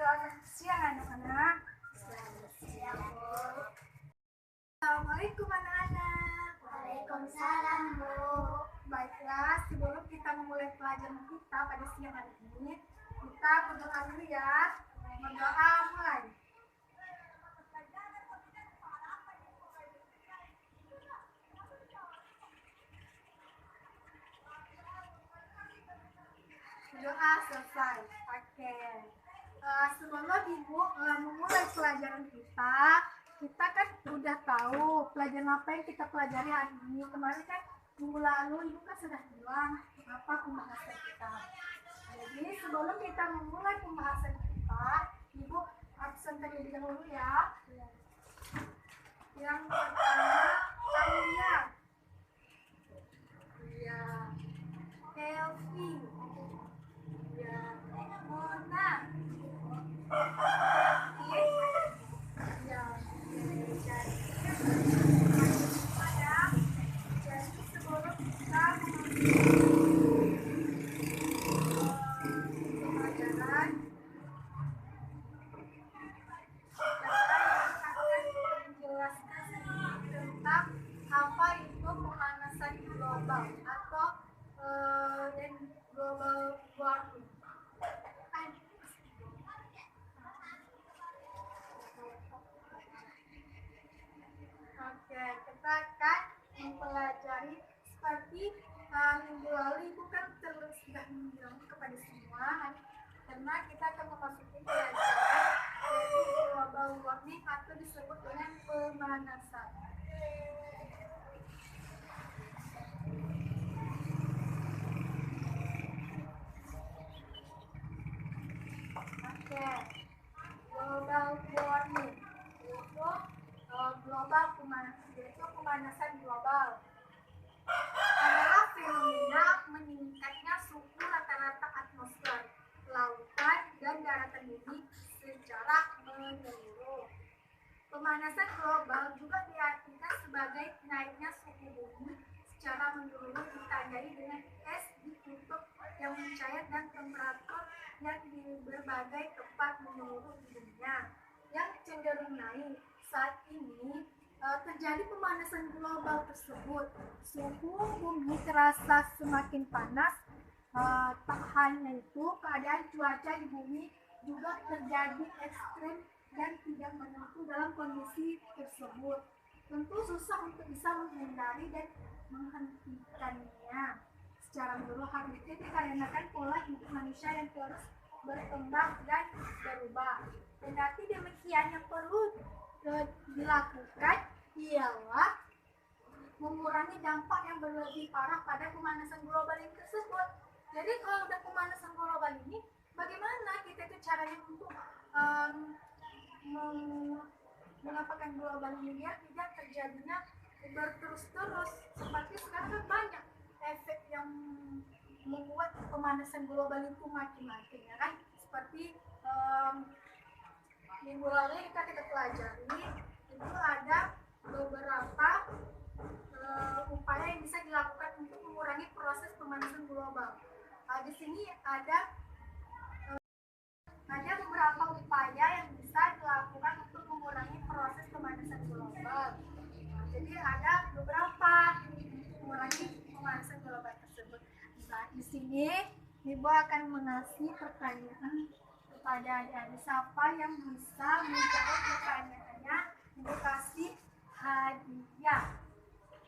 Selamat siang anak-anak. Selamat siang, Bu. Assalamualaikum anak-anak. Waalaikumsalam, Bu. Baiklah, sebelum kita memulai pelajaran kita pada siang hari ini, kita berdoa dulu ya. Berdoa mulai. Doa selesai. Oke. Sebelum ibu memulai pelajaran kita kan udah tahu pelajaran apa yang kita pelajari hari ini. Kemarin kan minggu lalu ibu kan sudah bilang apa pembahasan kita. Jadi sebelum kita memulai pembahasan kita, ibu absen terlebih dahulu ya. Yang pertama, Alia. Ya. Elvi. Ya. Mona. Jadi sebelum kita pelajaran, akan menjelaskan tentang apa itu pemanasan global atau global warming. Oke, kita akan mempelajari seperti minggu lalu ibu kan terus sudah bilang kepada semua, karena kita akan memasuki pelajaran yaitu global warming atau disebut dengan pemanasan. Oke, global warming itu global pemanasan global adalah fenomena meningkatnya suhu rata-rata atmosfer, lautan, dan daratan bumi secara menyeluruh. Pemanasan global juga diartikan sebagai naiknya suhu bumi secara menyeluruh ditandai dengan es di kutub yang mencair dan temperatur yang di berbagai tempat menyeluruh di dunia yang cenderung naik. Saat ini terjadi pemanasan global tersebut. Suhu bumi terasa semakin panas. Tak hanya itu, keadaan cuaca di bumi juga terjadi ekstrim dan tidak menentu dalam kondisi tersebut. Tentu susah untuk bisa menghindari dan menghentikannya secara menyeluruh. Hal itu dikarenakan pola hidup manusia yang terus berkembang dan berubah. Kendati demikian, yang perlu dilakukan ialah mengurangi dampak yang berlebih parah pada pemanasan global ini tersebut. Jadi kalau udah pemanasan global ini, bagaimana kita itu caranya untuk mengapakan global ini biar tidak terjadinya berterus-terus. Seperti sekarang kan banyak efek yang membuat pemanasan global itu makin-makin, ya kan? Seperti minggu lalu yang kita pelajari itu ada beberapa upaya yang bisa dilakukan untuk mengurangi proses pemanasan global. Di sini ada beberapa upaya yang bisa dilakukan untuk mengurangi proses pemanasan global. Jadi ada beberapa mengurangi pemanasan global tersebut. Nah, di sini Ibu akan mengasih pertanyaan kepada adik-adik. Siapa yang bisa menjawab pertanyaannya, Ibu kasih hadiah.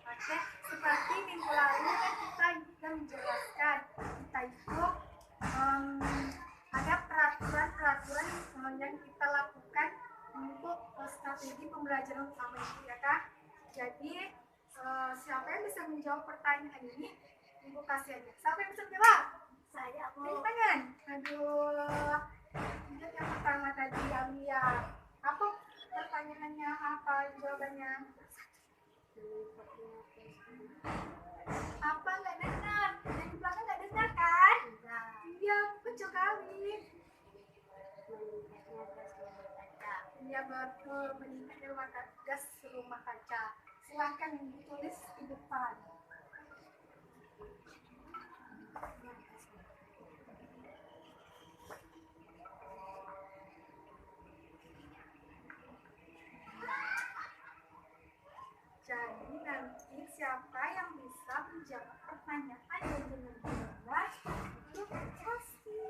Oke, seperti minggu lalu kan kita sudah menjelaskan kita itu ada peraturan yang kita lakukan untuk strategi pembelajaran utama itu, ya kan? Jadi siapa yang bisa menjawab pertanyaan ini, Ibu kasih hadiah. Siapa yang bisa menjawab? Saya, Bu. Tepuk tangan. Aduh. Yang pertama tadi Alia. Apa pertanyaannya? Apa jawabannya? Apa nggak dengar? Yang di belakang nggak dengar kan? Iya, kecil kali. Iya betul, meningkatnya gas rumah kaca. Silahkan ditulis di depan. siapa yang bisa menjawab pertanyaan yang benar-benar itu pasti.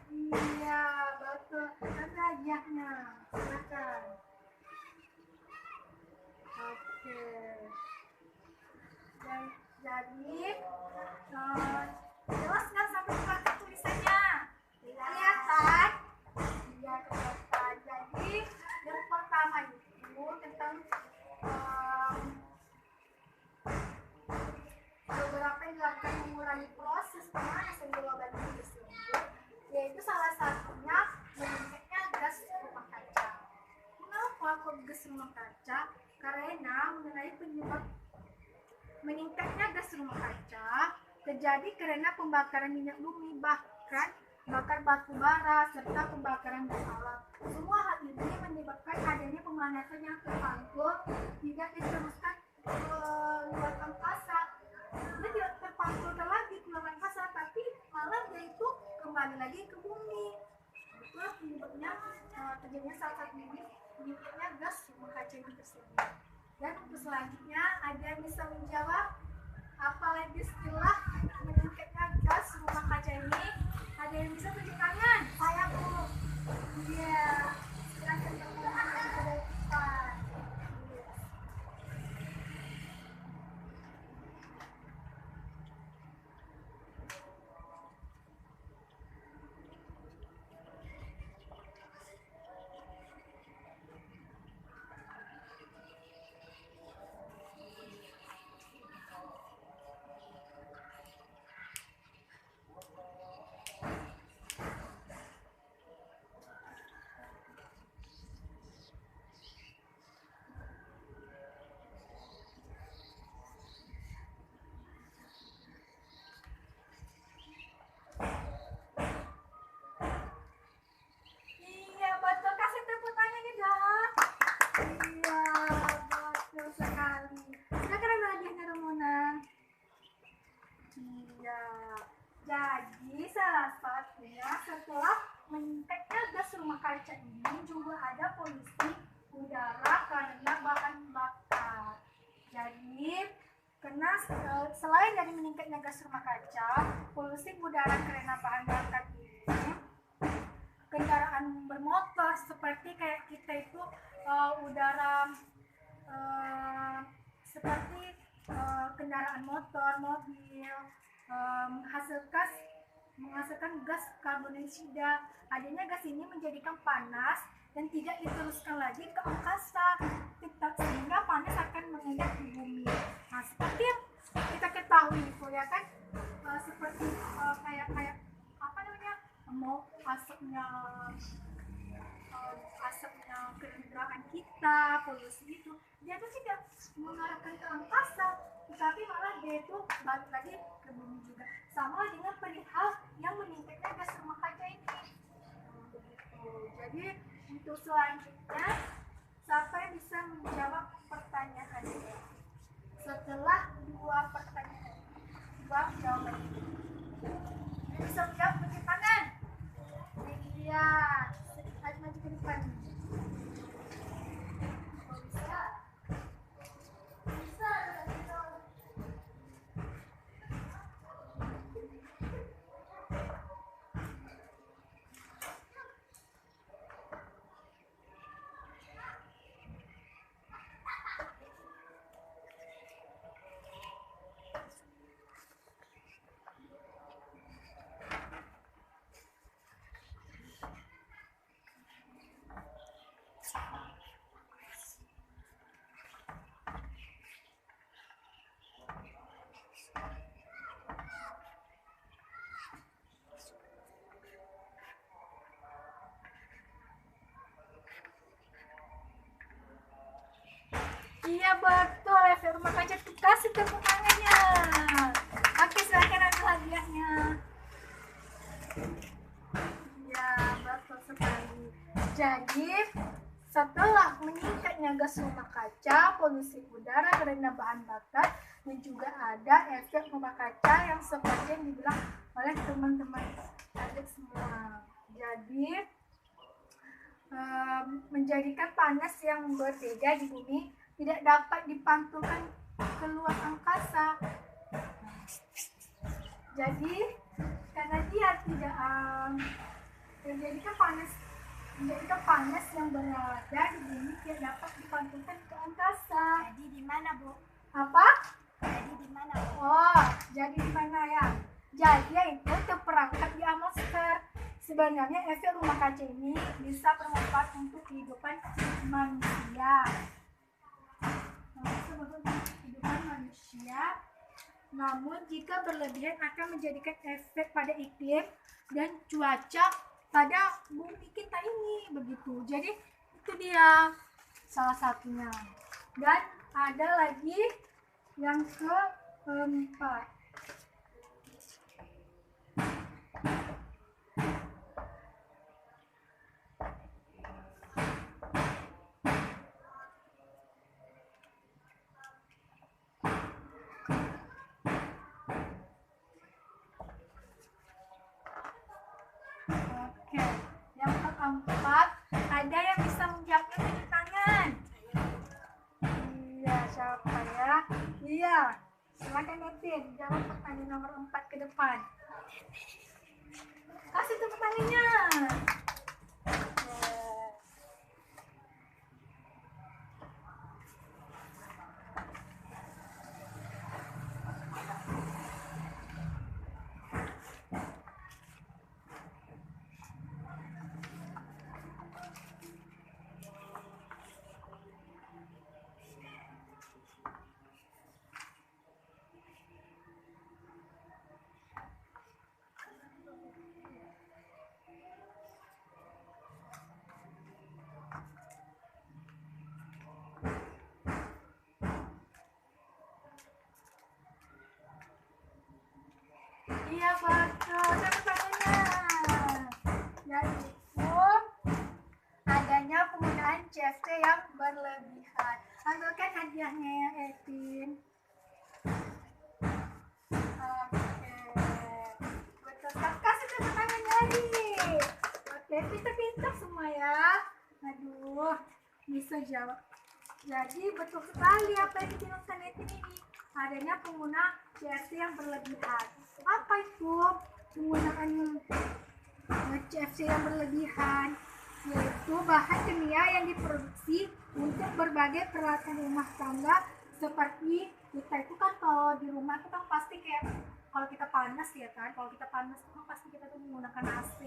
Iya, betul. Ada hadiahnya. Silakan. Oke. Jadi, jelas nggak sampai ke tulisannya? Iya kan? Iya, kelihatan. Jadi, yang pertama itu tentang beberapa yang dilakukan mengurangi proses pemanasan global ini tersebut, yaitu salah satunya meningkatnya gas rumah kaca. Kenapa kok gas rumah kaca? Karena mengenai penyebab meningkatnya gas rumah kaca terjadi karena pembakaran minyak bumi, bahkan bakar batu bara serta pembakaran gas alam. Semua hal ini menyebabkan adanya pemanasan yang terpantul tidak diteruskan ke luar angkasa. Dia tidak terpantul lagi ke luar angkasa, tapi malah dia itu kembali lagi ke bumi. Itulah penyebabnya terjadinya salah satu meningkatnya gas rumah kaca itu tersebut. Dan untuk selanjutnya ada yang bisa menjawab apa lagi setelah meningkatnya gas rumah kaca ini? Ada yang bisa tunjuk tangan? Saya Bu. Iya. Silakan teman-teman yang sudah depan. Yes. Iya, betul. Kasih tepuk tangannya dong. Iya, betul sekali. Silakan ambil hadiahnya Romona. Iya. Jadi salah satunya setelah meningkatnya gas rumah kaca ini juga ada polusi udara karena bahan bakar. Jadi karena selain dari meningkatnya gas rumah kaca, polusi udara karena bahan bakar ini, kendaraan bermotor seperti kayak kita itu udara seperti kendaraan motor, mobil menghasilkan gas karbon dioksida. Adanya gas ini menjadikan panas dan tidak diteruskan lagi ke angkasa, sehingga panas akan mengendap di bumi. Nah, seperti yang kita ketahui itu ya kan, seperti kayak apa namanya, mau asapnya kendaraan kita, polusi itu, dia tuh tidak mengarahkan ke angkasa, tetapi malah dia itu balik lagi ke bumi juga. Sama dengan perihal yang meningkatnya gas rumah kaca ini. Jadi untuk selanjutnya, siapa yang bisa menjawab pertanyaan ini? Setelah dua jawaban ini, bisa menjawab pakai tangan. Iya, maju ke depan. Iya betul, efek rumah kaca, kasih tepuk tangannya. Ya, betul sekali. Jadi, setelah meningkatnya gas rumah kaca, polusi udara karena bahan bakar, dan juga ada efek rumah kaca yang seperti yang dibilang oleh teman-teman adik semua. Jadi, menjadikan panas yang berbeda di bumi tidak dapat dipantulkan ke luar angkasa. Jadi, karena dia tidak menjadikan panas yang berada di bumi tidak dapat dipantulkan ke angkasa. Jadi di mana, Bu? Apa? Jadi di mana, Bu? Oh, jadi di mana ya? Jadi itu terperangkap di atmosfer. Sebenarnya efek rumah kaca ini bisa bermanfaat untuk kehidupan manusia. Namun jika berlebihan akan menjadikan efek pada iklim dan cuaca pada bumi kita ini begitu. Jadi itu dia salah satunya. Dan ada lagi yang keempat. Oke, yang keempat, ada yang bisa menjawabnya dengan tangan. Iya, siapa ya? Iya, silakan Netin, jawab pertanyaan nomor 4 ke depan. Kasih tepuk tangannya. Iya betul, tepuk tangannya. Yaitu adanya penggunaan CFC yang berlebihan. Ambilkan hadiahnya ya, Etin. Oke, betul. Kasih tepuk tangan lagi. Oke, pintar-pintar semua ya. Aduh, bisa jawab. Jadi betul sekali apa yang dijelaskan Etin ini. Adanya pengguna CFC yang berlebihan. Apa itu penggunaan CFC yang berlebihan? Yaitu bahan kimia yang diproduksi untuk berbagai peralatan rumah tangga seperti kita itu kan kalau di rumah itu kan pasti kayak kalau kita panas ya kan, kalau kita panas itu pasti kita tuh menggunakan AC.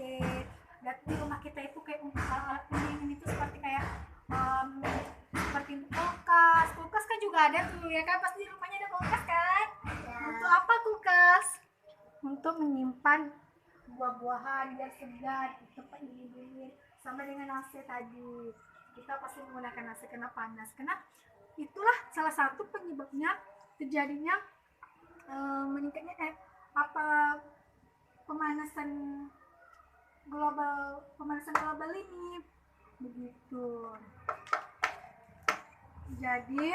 Dan di rumah kita itu kayak untuk alat pendingin itu seperti kayak seperti kulkas kan juga ada tuh ya kan, pasti di rumahnya ada kulkas kan. Untuk apa kulkas? Untuk menyimpan buah-buahan biar segar, tempat dingin sama dengan AC tadi. Kita pasti menggunakan AC karena panas. Karena itulah salah satu penyebabnya terjadinya meningkatnya pemanasan global ini begitu. Jadi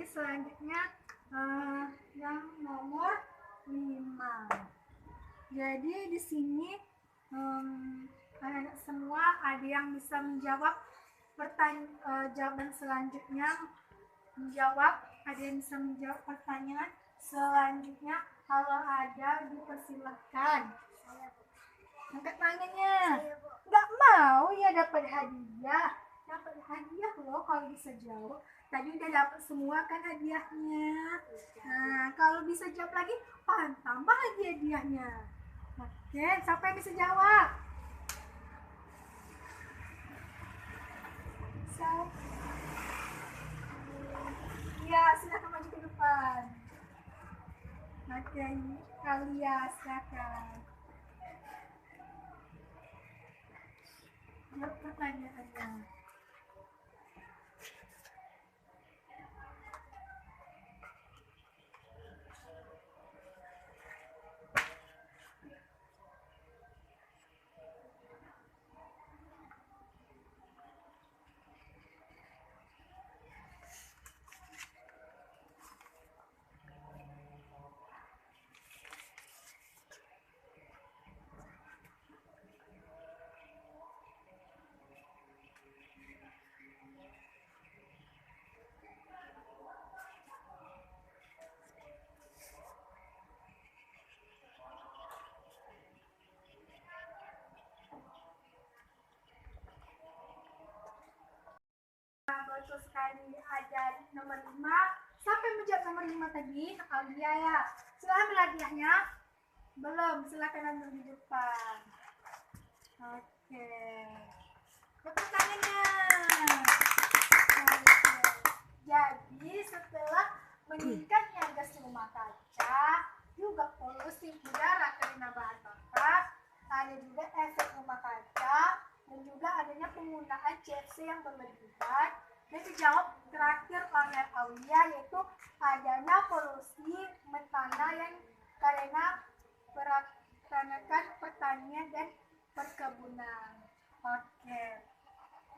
selanjutnya yang nomor 5. Jadi di sini anak-anak semua ada yang bisa menjawab jawaban selanjutnya. Ada yang bisa menjawab pertanyaan selanjutnya. Kalau ada dipersilahkan. Angkat tangannya. Nggak mau ya dapat hadiah. Dapat hadiah loh kalau bisa jawab. Tadi udah dapat semua kan hadiahnya. Nah, kalau bisa jawab lagi, tambah lagi hadiahnya. Oke, siapa yang bisa jawab? Ya, silakan maju ke depan. Oke, Alia, silakan. pertanyaannya. Betul sekali, ada nomor 5. Siapa yang menjawab nomor 5 tadi? Aulia ya. Sudah hadiahnya? Belum, silakan ambil di depan. Oke. Tepuk tangannya. Oke. Jadi setelah meningkatnya gas rumah kaca, juga polusi udara karena bahan bakar, ada juga efek rumah kaca, dan juga adanya penggunaan CFC yang berlebihan. Dan dijawab terakhir oleh Aulia, yaitu adanya polusi metana yang karena perakanakan pertanian dan perkebunan. Oke.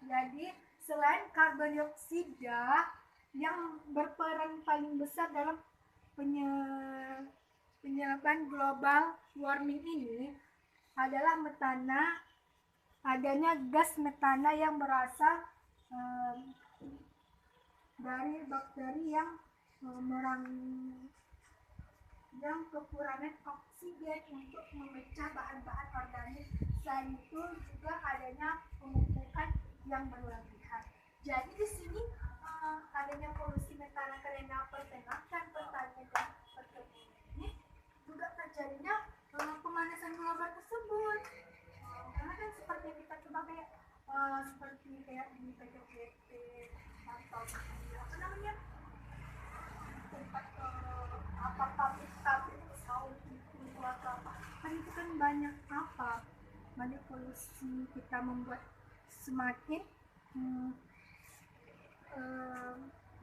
Jadi selain karbon dioksida yang berperan paling besar dalam penyebab global warming ini adalah metana, adanya gas metana yang berasal dari bakteri yang yang kekurangan oksigen untuk memecah bahan-bahan organik. Selain itu juga adanya pemupuk yang berlebihan. Jadi di sini adanya polusi metana karena peternakan, pertanian dan perkebunan ini juga terjadinya pemanasan global tersebut. Karena kan seperti kita coba kayak seperti kayak di PTBT atau di apa namanya tempat apa pabrik sawit itu atau apa, kan itu kan banyak polusi. Kita membuat semakin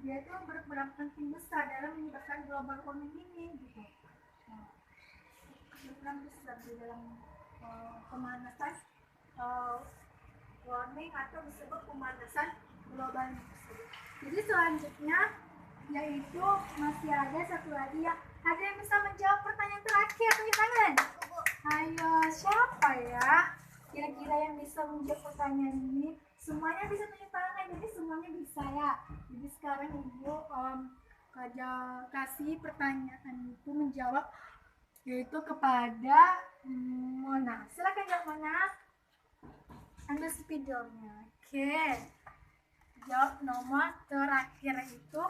dia itu berperan penting besar dalam menyebabkan global warming ini gitu. Berperan besar di dalam pemanasan warming atau disebut pemanasan global tersebut. Jadi selanjutnya yaitu masih ada satu lagi ya. Ada yang bisa menjawab pertanyaan terakhir? Tunjuk tangan. Ayo, siapa ya kira-kira yang bisa menjawab pertanyaan ini? Semuanya bisa tunjuk tangan, jadi semuanya bisa ya. Jadi sekarang Ibu kasih pertanyaan itu menjawab, yaitu kepada Mona. Silakan jawab Mona. Ambil spidolnya. Oke. Jawab nomor terakhir itu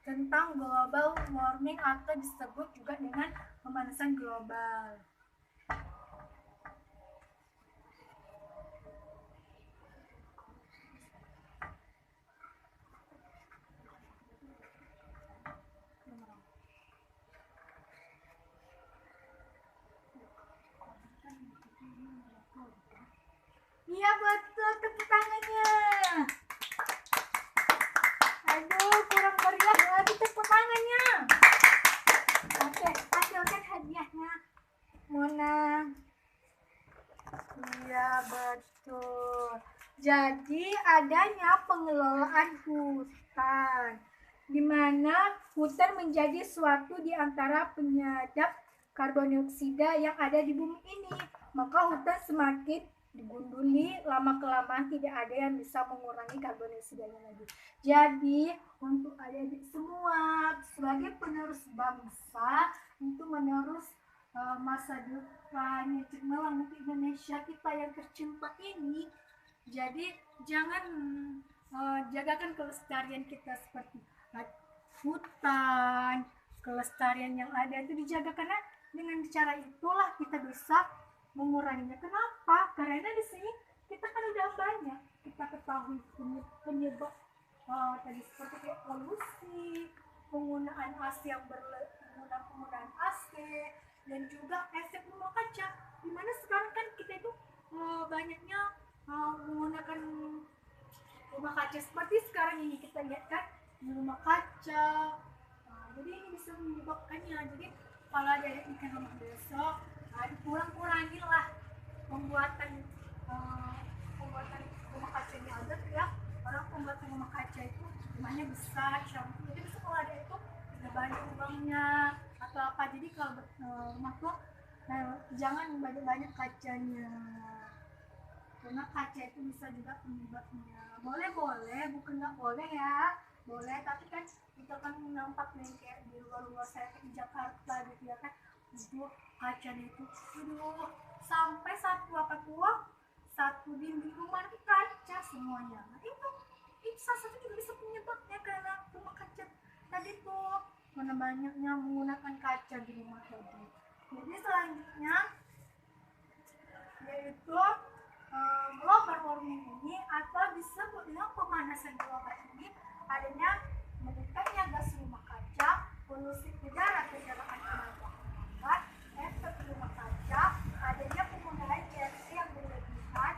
tentang global warming atau disebut juga dengan pemanasan global. Iya betul, tepuk tangannya. Aduh, kurang meriah lagi tepuk tangannya. Oke, hasilkan hadiahnya, Mona. Iya betul. Jadi adanya pengelolaan hutan, di mana hutan menjadi suatu di antara penyedap karbon dioksida yang ada di bumi ini. Maka hutan semakin digunduli, lama-kelamaan tidak ada yang bisa mengurangi karbon dioksidanya lagi. Jadi untuk adik-adik semua sebagai penerus bangsa, untuk menerus masa depan yang cemerlang untuk Indonesia kita yang tercinta ini, jadi jangan jagakan kelestarian kita seperti hutan, kelestarian yang ada itu dijaga, karena dengan cara itulah kita bisa menguranginya. Kenapa? Karena di sini kita kan udah banyak kita ketahui penyebab tadi seperti kayak polusi, penggunaan AC yang penggunaan AC, dan juga efek rumah kaca. Dimana sekarang kan kita itu banyaknya menggunakan rumah kaca seperti sekarang ini kita lihat kan, di rumah kaca. Jadi ini bisa menyebabkannya. Jadi kalau ada ikan rumah besok, dikurang-kurangin lah pembuatan pembuatan rumah kacanya agar ya orang pembuatan rumah kaca itu rumahnya besar, cantik. Jadi bisa kalau ada itu ada banyak uangnya atau apa. Jadi kalau rumah tuh jangan banyak-banyak kacanya. Karena kaca itu bisa juga penyebabnya. Boleh, bukan nggak boleh ya. Boleh, tapi kan kita kan nampak nih kayak di luar-luar saya di Jakarta gitu ya kan. Itu kacanya itu, aduh, sampai satu dinding rumah itu kaca semuanya. Nah, itu salah satu juga bisa penyebabnya karena rumah kaca tadi tuh mana banyaknya menggunakan kaca di rumah tadi. Jadi selanjutnya yaitu global warming ini atau disebut dengan pemanasan global ini adanya meningkatnya gas rumah kaca, polusi udara, kecelakaan penambahan efek rumah kaca, adanya penggunaan energi yang berlebihan,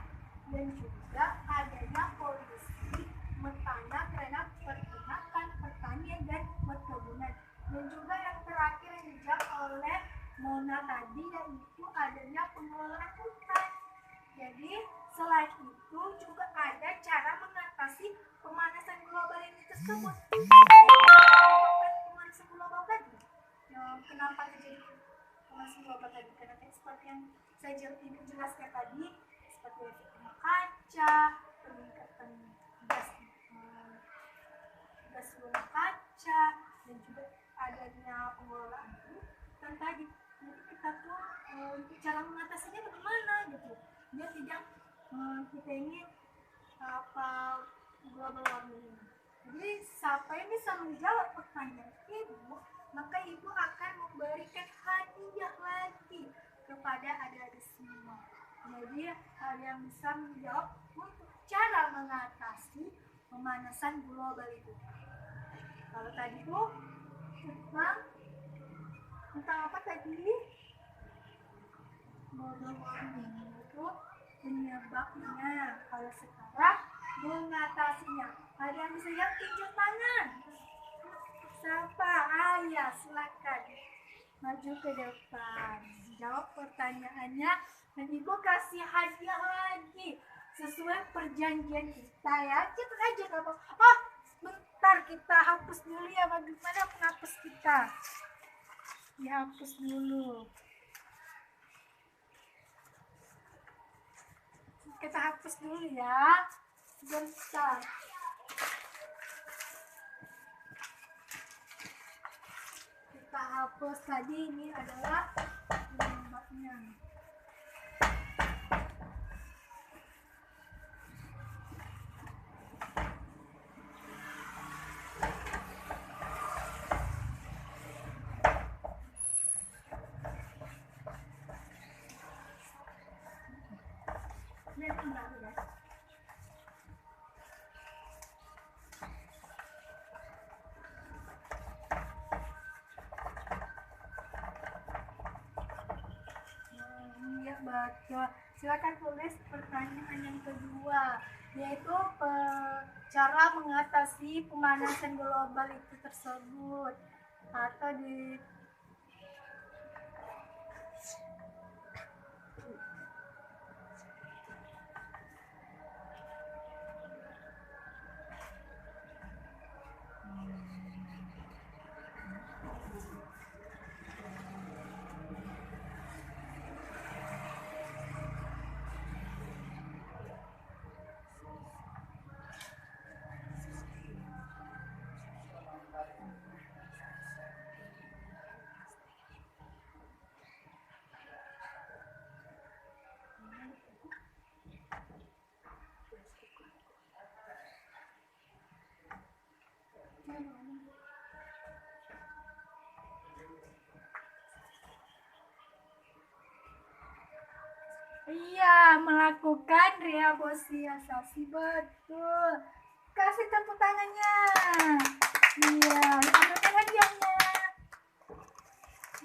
dan juga adanya polusi metana karena peternakan, pertanian, dan perkebunan. Dan juga yang terakhir yang dijawab oleh Mona tadi yaitu adanya pengelolaan hutan. Jadi selain itu juga ada cara mengatasi pemanasan global ini tersebut. Pemanasan global tadi, kenapa terjadi pemanasan global tadi? Karena seperti yang saya jelaskan tadi, seperti efek rumah kaca, peningkatan gas rumah kaca, dan juga adanya pengelolaan hutan tadi. Jadi kita tuh cara mengatasinya bagaimana gitu? Dia tidak kita ingin apa global warming ini. Jadi siapa yang bisa menjawab pertanyaan ibu, maka ibu akan memberikan hadiah lagi kepada adik-adik semua. Jadi yang bisa menjawab untuk cara mengatasi pemanasan global itu. Kalau tadi tuh tentang apa tadi? Global warming itu penyebabnya. Kalau sekarang mengatasinya. Ada yang bisa lihat tunjuk tangan? Siapa? Ayah, silakan maju ke depan. Jawab pertanyaannya dan ibu kasih hadiah lagi sesuai perjanjian kita ya. Cepat aja kamu. Oh, bentar kita hapus dulu ya. Bagaimana menghapus kita? Dihapus dulu. Kita hapus dulu ya. Bentar. Kita hapus tadi ini adalah penyebabnya. Ini kembali ya. Iya betul. Silakan tulis pertanyaan yang kedua, yaitu cara mengatasi pemanasan global itu tersebut atau di iya, melakukan rehabilitasi. Betul. Kasih tepuk tangannya. Iya, ambilkan hadiahnya.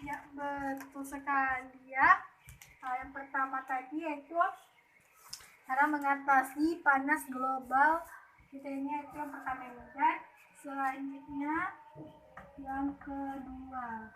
Ya, betul sekali ya. Yang pertama tadi yaitu cara mengatasi panas global. Kita ini itu yang pertama ini, dan selanjutnya yang kedua.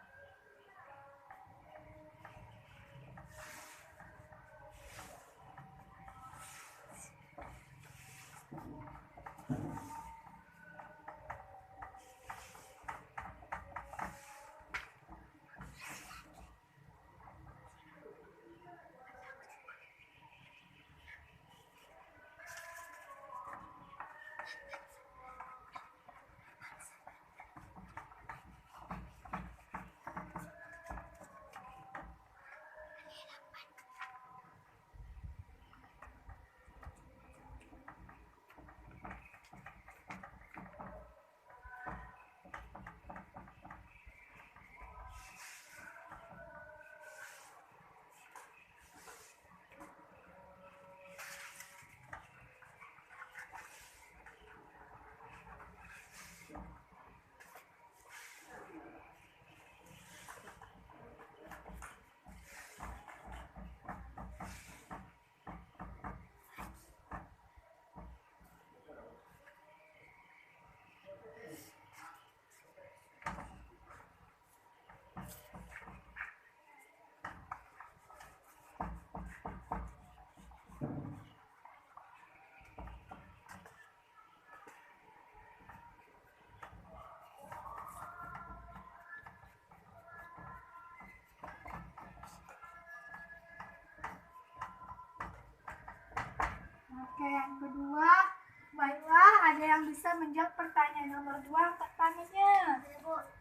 Oke, yang kedua, baiklah, ada yang bisa menjawab pertanyaan nomor 2 angkat tangannya.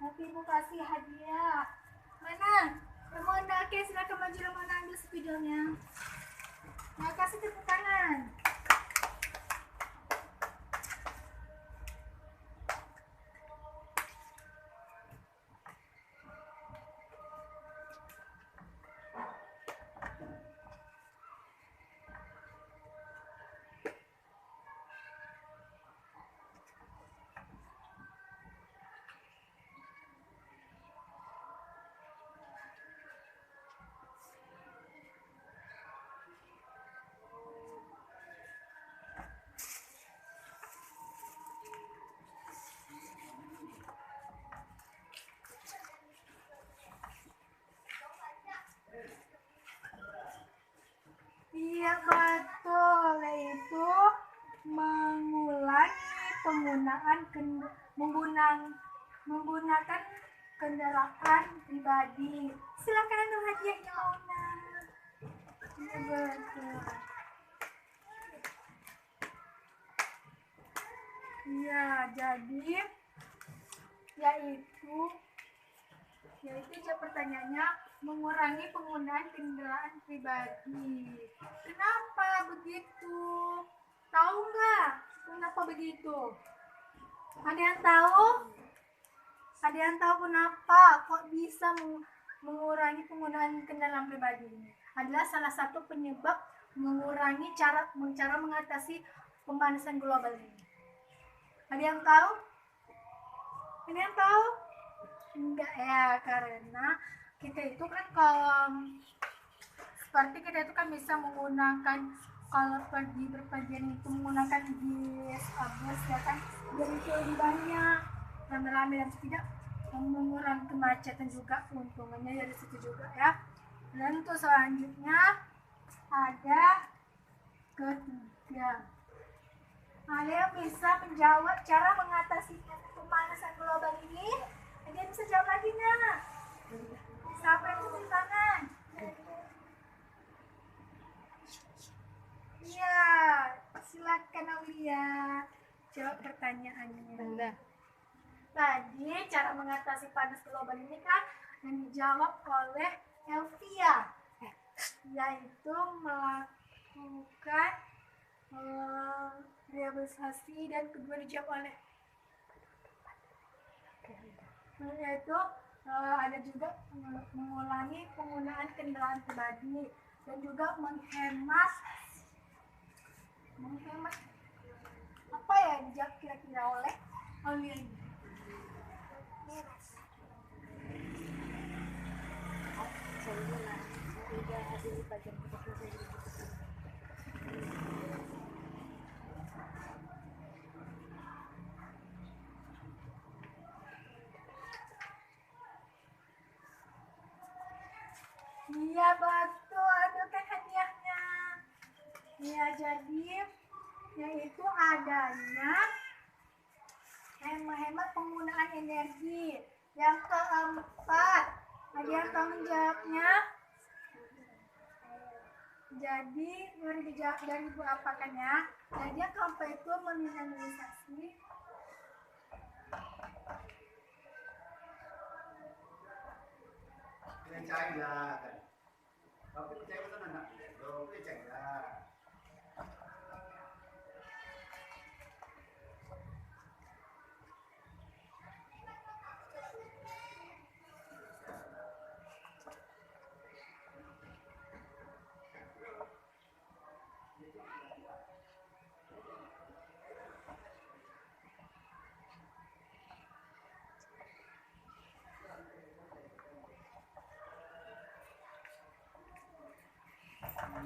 Nanti ibu kasih hadiah. Mana? Ramona, oke, silakan maju Ramona, ambil spidolnya. Nah, kasih tepuk tangan. Iya betul, yaitu mengulangi menggunakan kendaraan pribadi. Silakan ambil hadiahnya Mauna. Iya betul. Iya, jadi yaitu pertanyaannya mengurangi penggunaan kendaraan pribadi. Kenapa begitu? Tahu nggak kenapa begitu? Ada yang tahu? Ada yang tahu kenapa kok bisa mengurangi penggunaan kendaraan pribadi? Adalah salah satu penyebab mengurangi cara mengatasi pemanasan global ini. Ada yang tahu? Ada yang tahu? Enggak ya, karena kita itu kan seperti kita itu kan bisa menggunakan, kalau pergi berpergian itu menggunakan bis, bus ya kan, jadi itu lebih banyak rame-rame dan tidak mengurangi kemacetan juga, keuntungannya dari situ juga ya. Dan untuk selanjutnya ada ketiga. Ada yang bisa menjawab cara mengatasi pemanasan global ini? Ada yang bisa jawab lagi nggak? Siapa yang cuci tangan? Iya, silakan Aulia jawab pertanyaannya. Tadi cara mengatasi panas global ini kan yang dijawab oleh Elvia, yaitu melakukan rehabilitasi, dan kedua dijawab oleh yaitu ada juga mengulangi penggunaan kendaraan pribadi dan juga menghemat apa ya dijawab kira-kira oleh Aulia ini? Saya tidak ada di bagian Iya betul, aduh kan hadiahnya. Iya jadi yaitu adanya hemat penggunaan energi. Yang keempat, hadiah tanggung jawabnya. Jadi dari ibu apakan ya. Jadi yang keempat itu meminimalisasi Percaya lah kan. Tapi percaya kan anak lo percaya lah.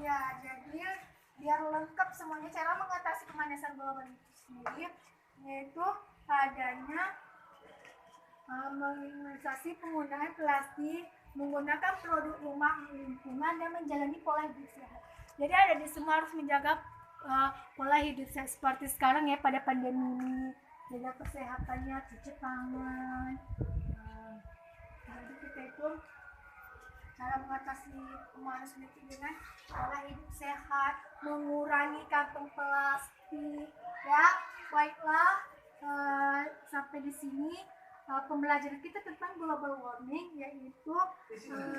ya, jadi biar lengkap semuanya cara mengatasi pemanasan global itu sendiri yaitu adanya meminimalisasi penggunaan plastik, menggunakan produk rumah lingkungan dan menjalani pola hidup sehat. Jadi ada di semua harus menjaga pola hidup sehat seperti sekarang ya pada pandemi ini, jaga kesehatannya, cuci tangan. Jadi kita itu cara mengatasi pemanasan itu dengan pola hidup sehat, mengurangi kantong plastik. Ya, baiklah sampai di sini pembelajaran kita tentang global warming yaitu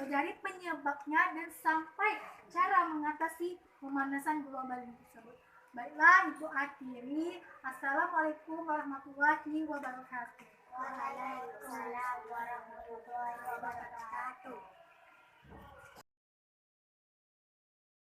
dari penyebabnya dan sampai cara mengatasi pemanasan global tersebut. Baiklah, Ibu akhiri. Assalamualaikum warahmatullahi wabarakatuh.